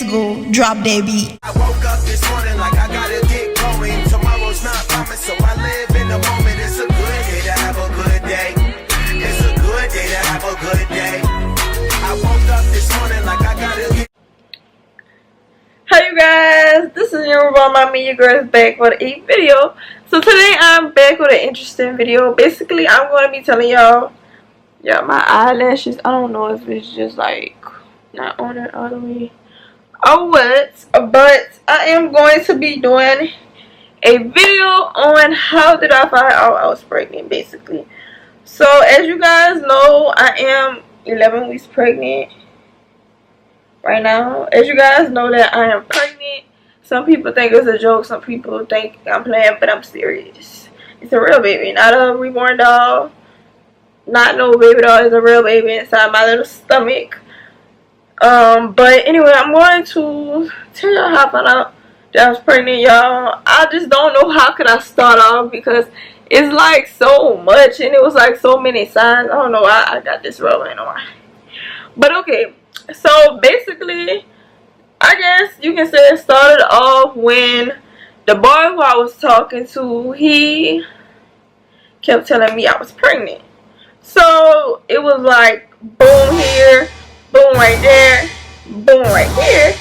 Let's go, drop that beat. I woke up this morning like I gotta get going. Tomorrow's not promised, so I live in the moment. It's a good day to have a good day. It's a good day to have a good day. I woke up this morning like I gotta get. Hi you guys, this is your mommy, your girl is back with a video. So today I'm back with an interesting video. Basically I'm going to be telling y'all, my eyelashes, I don't know if it's just like not on it all the way or what, but I am going to be doing a video on how did I find out I was pregnant, basically. So as you guys know, I am 11 weeks pregnant right now. As you guys know that I am pregnant. Some people think it's a joke, some people think I'm playing, but I'm serious. It's a real baby, not a reborn doll, not no baby doll. It's a real baby inside my little stomach. But anyway, I'm going to tell y'all how I found out that I was pregnant, y'all. I just don't know how could I start off because it's like so much and it was like so many signs. I don't know why I got this rolling on. But okay, so basically, I guess you can say it started off when the boy who I was talking to, he kept telling me I was pregnant. So it was like boom here, boom right there, boom right here,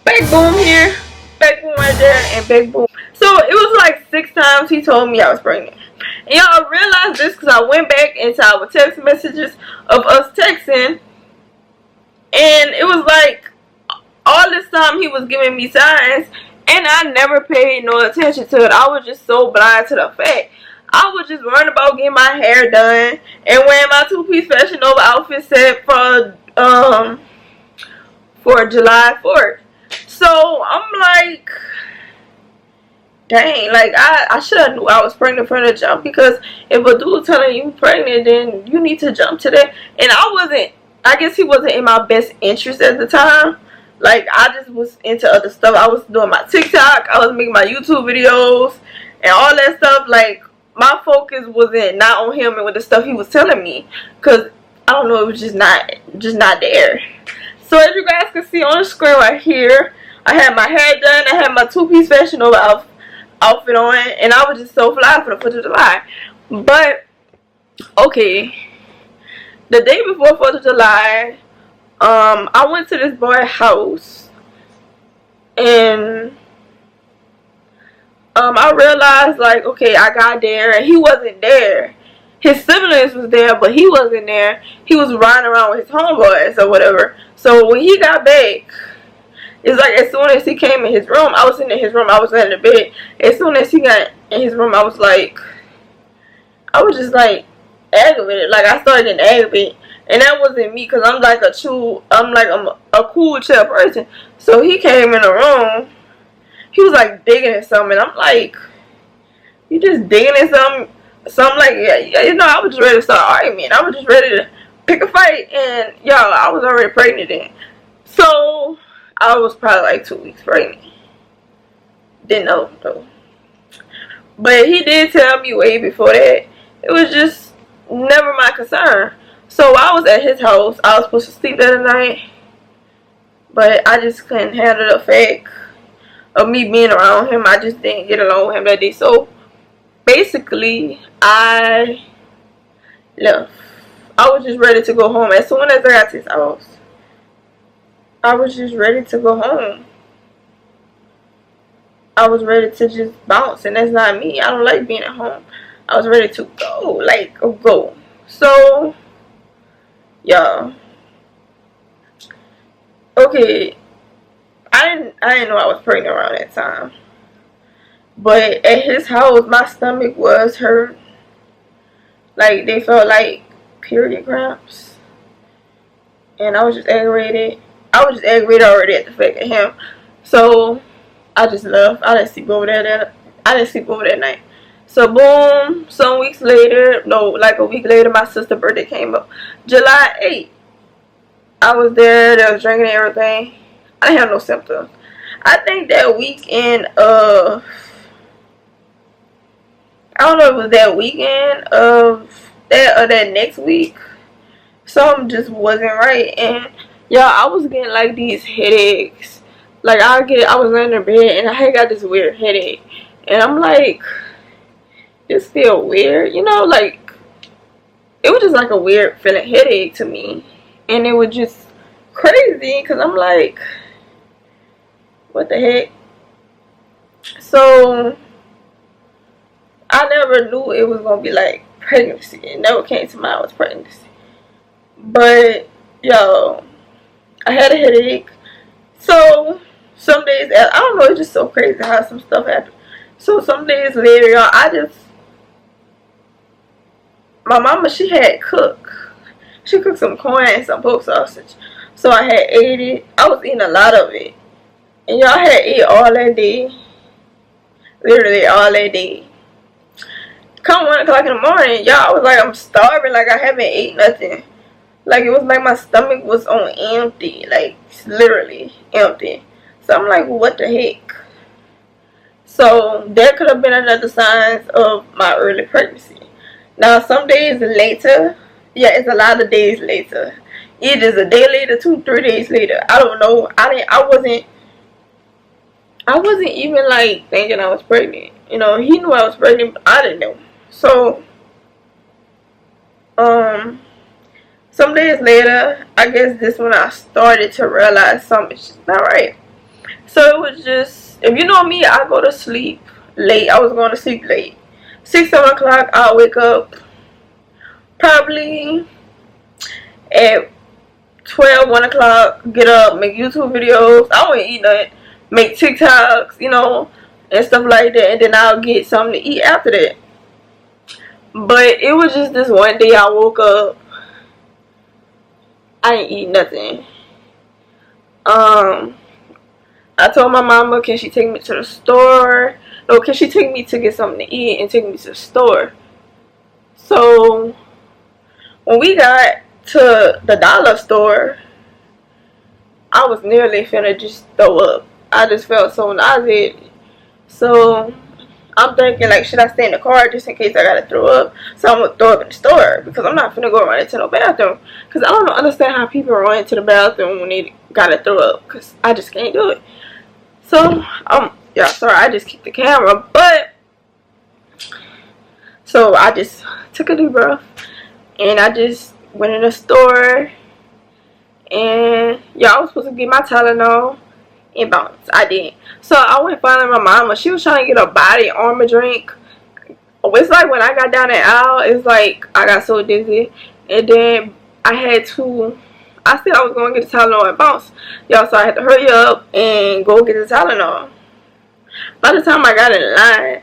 back boom here, back boom right there, and back boom. So it was like 6 times he told me I was pregnant. And y'all realize this because I went back into our text messages of us texting, and it was like all this time he was giving me signs, and I never paid no attention to it. I was just so blind to the fact. I was just worrying about getting my hair done and wearing my 2-piece Fashion Nova outfit set for July 4th. So I'm like, dang, like I should have knew I was pregnant from the jump, because if a dude telling you pregnant, then you need to jump to that. And I guess he wasn't in my best interest at the time. Like, I just was into other stuff. I was doing my TikTok, I was making my YouTube videos and all that stuff. Like, my focus wasn't not on him and with the stuff he was telling me, because I don't know, it was just not there. So as you guys can see on the screen right here, I had my hair done, I had my 2-piece Fashion Nova outfit on, and I was just so fly for the 4th of July. But okay, the day before 4th of July, I went to this boy's house, and I realized, like, okay, I got there and he wasn't there. His siblings was there, but he wasn't there. He was riding around with his homeboys or whatever. So when he got back, it's like as soon as he came in his room, I was in his room, I was in the bed. As soon as he got in his room, I was just like aggravated. Like, I started getting aggravated. And that wasn't me, because I'm a cool, chill person. So he came in the room. He was like digging at something. I'm like, you just digging at something? So I'm like, yeah, you know, I was just ready to start arguing. I was just ready to pick a fight. And y'all, I was already pregnant then. So I was probably like 2 weeks pregnant. Didn't know though. But he did tell me way before that. It was just never my concern. So while I was at his house, I was supposed to sleep that night, but I just couldn't handle the fact of me being around him. I just didn't get along with him that day. So basically, I left. I was just ready to go home. As soon as I got to his house, I was just ready to go home. I was ready to just bounce, and that's not me. I don't like being at home. I was ready to go. So y'all, okay, I didn't know I was pregnant around that time. But at his house, my stomach was hurt. Like, they felt like period cramps. And I was just aggravated. I was just aggravated already at the fact of him. So I just left. I didn't sleep over there that night. So boom, some weeks later, no, like a week later, my sister's birthday came up. July 8th. I was there, they was drinking and everything. I didn't have no symptoms. I think that weekend of, I don't know if it was that weekend of that or that next week, something just wasn't right. And y'all, I was getting like these headaches. Like I was laying in bed and I had got this weird headache, and I'm like, it's still weird, you know, like it was just like a weird feeling headache to me, and it was just crazy because I'm like, what the heck? So I never knew it was gonna be like pregnancy. It never came to mind it was pregnancy. But yo, I had a headache. So some days, I don't know, it's just so crazy how some stuff happened. So some days later, y'all, my mama, she had cooked. She cooked some corn and some pork sausage. So I had ate it. I was eating a lot of it. And y'all had ate all that day. Literally all that day. Come 1 o'clock in the morning, y'all, I was like, I'm starving. Like, I haven't ate nothing. Like, it was like my stomach was on empty. Like, literally empty. So I'm like, what the heck? So there could have been another signs of my early pregnancy. Now, some days later, yeah, it's a lot of days later. It is a day later, 2, 3 days later. I don't know. I wasn't even like thinking I was pregnant. You know, he knew I was pregnant, but I didn't know. So, some days later, I guess this when I started to realize something's just not right. So it was just, if you know me, I go to sleep late. I was going to sleep late. 6, 7 o'clock, I'll wake up probably at 12, 1 o'clock, get up, make YouTube videos. I won't eat nothing. Make TikToks, you know, and stuff like that. And then I'll get something to eat after that. But it was just this one day I woke up. I ain't eat nothing. I told my mama, can she take me to the store? No, can she take me to get something to eat and take me to the store? So when we got to the dollar store, I was nearly finna just throw up. I just felt so nauseated. So I'm thinking, like, should I stay in the car just in case I gotta throw up? So I'm gonna throw up in the store because I'm not finna go right into no bathroom. Because I don't understand how people run into the bathroom when they gotta throw up. Because I just can't do it. So, yeah, sorry, I just kicked the camera. But, so I just took a deep breath. And I just went in the store. And, yeah, I was supposed to get my Tylenol and bounce. I didn't. So I went finding my mama. She was trying to get a body armor drink. It's like when I got down the aisle, it's like I got so dizzy. And then I said I was going to get the Tylenol and bounce. Y'all, so I had to hurry up and go get the Tylenol. By the time I got in line,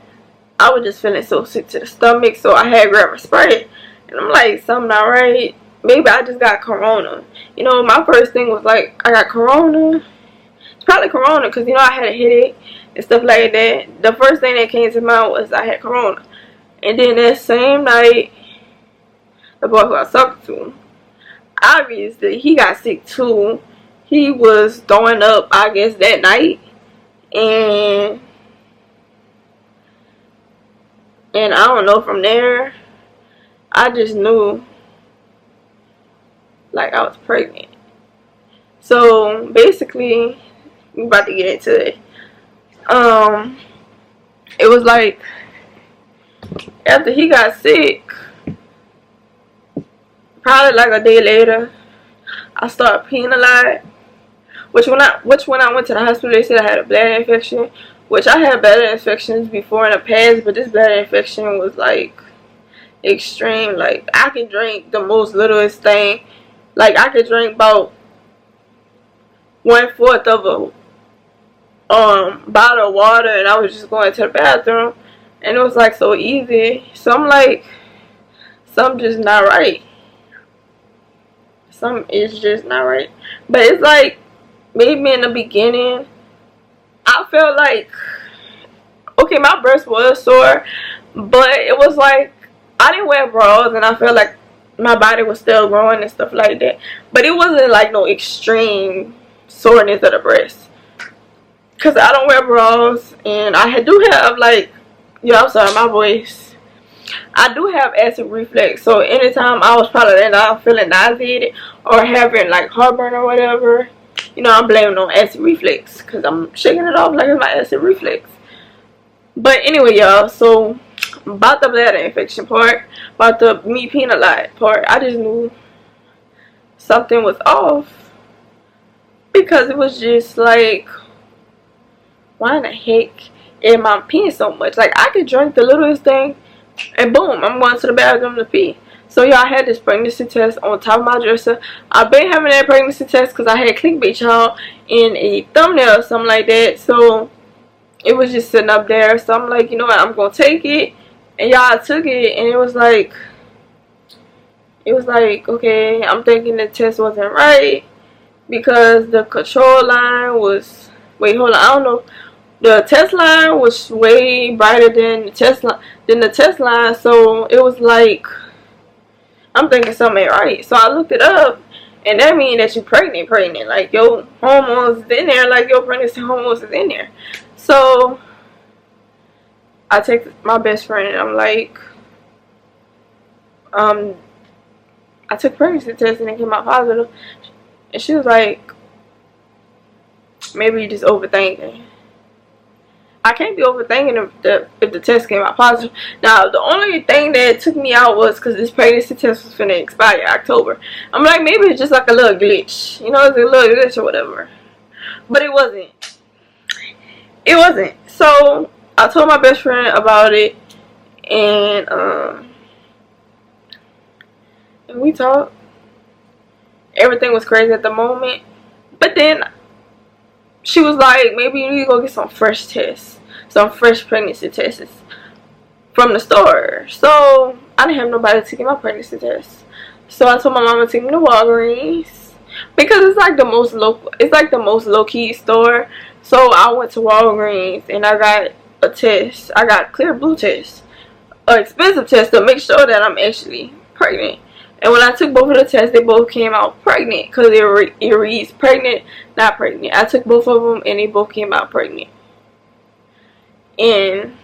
I was just feeling so sick to the stomach. So I had grabbed a Sprite. And I'm like, something not right. Maybe I just got corona. You know, my first thing was like, I got corona. Probably corona because, you know, I had a headache and stuff like that. The first thing that came to mind was I had corona. And then that same night, the boy who I was talking to, obviously he got sick too. He was throwing up, I guess, that night. And I don't know, from there I just knew like I was pregnant. So basically, we're about to get into it. It was like after he got sick, probably like a day later, I started peeing a lot. Which when I went to the hospital, they said I had a bladder infection. Which I had bladder infections before in the past, but this bladder infection was like extreme. Like I can drink the most littlest thing. Like I could drink about 1/4 of a bottle of water, and I was just going to the bathroom, and it was like so easy. So I'm like, something just not right. Something is just not right. But it's like, maybe in the beginning, I felt like, okay, my breast was sore, but it was like, I didn't wear bras, and I felt like my body was still growing and stuff like that. But it wasn't like no extreme soreness of the breast. Because I don't wear bras, and I do have, like, I'm sorry, my voice. I do have acid reflux, so anytime I was probably feeling nauseated or having, like, heartburn or whatever, you know, I'm blaming on acid reflux because I'm shaking it off like it's my acid reflux. But anyway, y'all, so about the bladder infection part, about the me peeing a lot part, I just knew something was off because it was just like, why in the heck am I peeing so much? Like, I could drink the littlest thing and boom, I'm going to the bathroom to pee. So y'all, had this pregnancy test on top of my dresser. I've been having that pregnancy test because I had clickbait y'all in a thumbnail or something like that. So it was just sitting up there. So I'm like, you know what, I'm going to take it. And y'all, took it and it was like, okay, I'm thinking the test wasn't right because the control line was, wait, hold on, I don't know. The test line was way brighter than the test line, so it was like, I'm thinking something ain't right. So I looked it up, and that means that you're pregnant. Like, your hormones is in there, like your pregnancy hormones is in there. So I text my best friend, and I'm like, I took pregnancy test and it came out positive, and she was like, maybe you're just overthinking. I can't be overthinking if the test came out positive. Now, the only thing that took me out was because this pregnancy test was finna expire October. I'm like, maybe it's just like a little glitch. You know, it's a little glitch or whatever. But it wasn't. It wasn't. So, I told my best friend about it. And we talked. Everything was crazy at the moment. But then she was like, maybe you need to go get some fresh tests. Some fresh pregnancy tests from the store. So I didn't have nobody to get my pregnancy test. So I told my mama to take me to Walgreens. Because it's like the most low-key store. So I went to Walgreens and I got a test. I got a clear blue test. An expensive test to make sure that I'm actually pregnant. And when I took both of the tests, they both came out pregnant. Because it reads pregnant, not pregnant. I took both of them and they both came out pregnant. And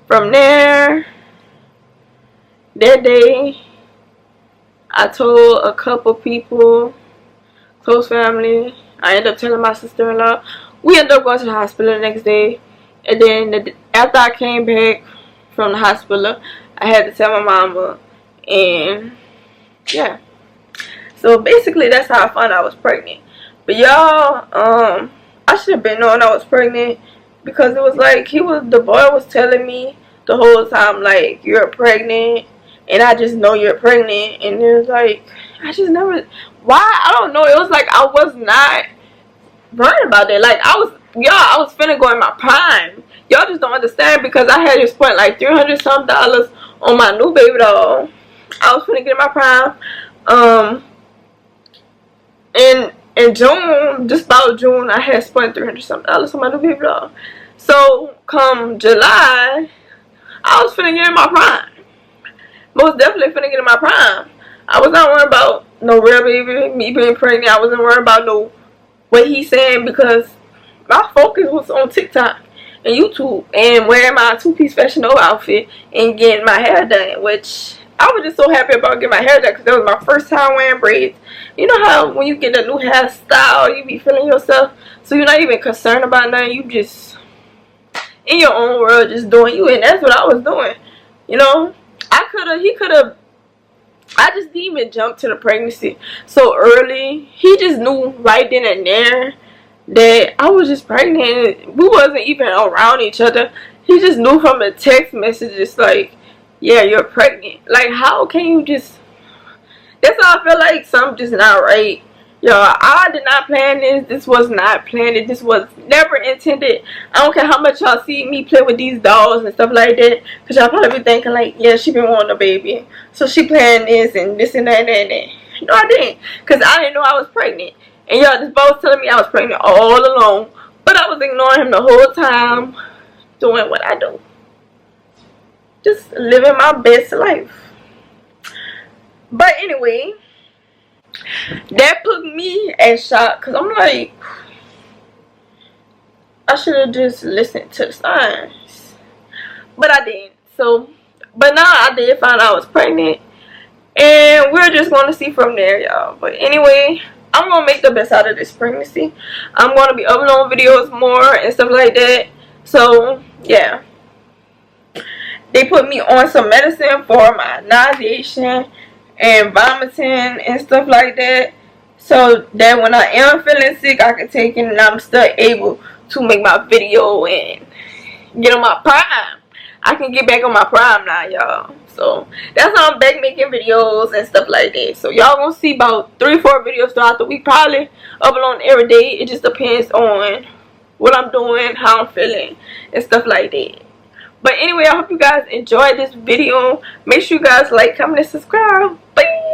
from there, that day, I told a couple people, close family. I ended up telling my sister-in-law. We ended up going to the hospital the next day. And then after I came back from the hospital, I had to tell my mama. And yeah, so basically that's how I found out I was pregnant. But y'all, I should have been knowing I was pregnant because it was like the boy was telling me the whole time, like, you're pregnant, and I just know you're pregnant. And it was like, I just never, why, I don't know, it was like I was not worried about that. Like, I was finna go in my prime. Y'all just don't understand because I had to spend like $300 some on my new baby doll. I was finna get in my prime. In June, just about June, I had spent $300 something on my new baby doll. So come July, I was finna get in my prime. Most definitely finna get in my prime. I was not worried about no real baby, me being pregnant. I wasn't worried about no what he's saying because my focus was on TikTok and YouTube and wearing my two-piece Fashion Nova outfit and getting my hair done, which I was just so happy about getting my hair done because that was my first time wearing braids. You know how when you get a new hairstyle, you be feeling yourself, so you're not even concerned about nothing. You just in your own world, just doing you, and that's what I was doing. You know, I just didn't even jump to the pregnancy so early. He just knew right then and there that I was just pregnant. We wasn't even around each other. He just knew from the text messages, like, yeah, you're pregnant. Like, how can you just, that's how I feel like something just not right. Y'all, I did not plan this. This was not planned. This was never intended. I don't care how much y'all see me play with these dolls and stuff like that. Because y'all probably be thinking like, yeah, she been wanting a baby. So she planned this and this and that and that and that. No, I didn't. Because I didn't know I was pregnant. And y'all, this boy was telling me I was pregnant all along. But I was ignoring him the whole time. Doing what I do. Just living my best life. But anyway, that put me at shock because I'm like, I should have just listened to the signs, but I didn't. So, but now I did find out I was pregnant, and we're just going to see from there, y'all. But anyway, I'm gonna make the best out of this pregnancy. I'm gonna be uploading videos more and stuff like that. So yeah, they put me on some medicine for my nauseation and vomiting and stuff like that, so that when I am feeling sick, I can take it and I'm still able to make my video and get on my prime. I can get back on my prime now, y'all. So that's how I'm back making videos and stuff like that. So y'all gonna see about 3-4 videos throughout the week, probably uploading every day. It just depends on what I'm doing, how I'm feeling, and stuff like that. But anyway, I hope you guys enjoyed this video. Make sure you guys like, comment, and subscribe. Bye.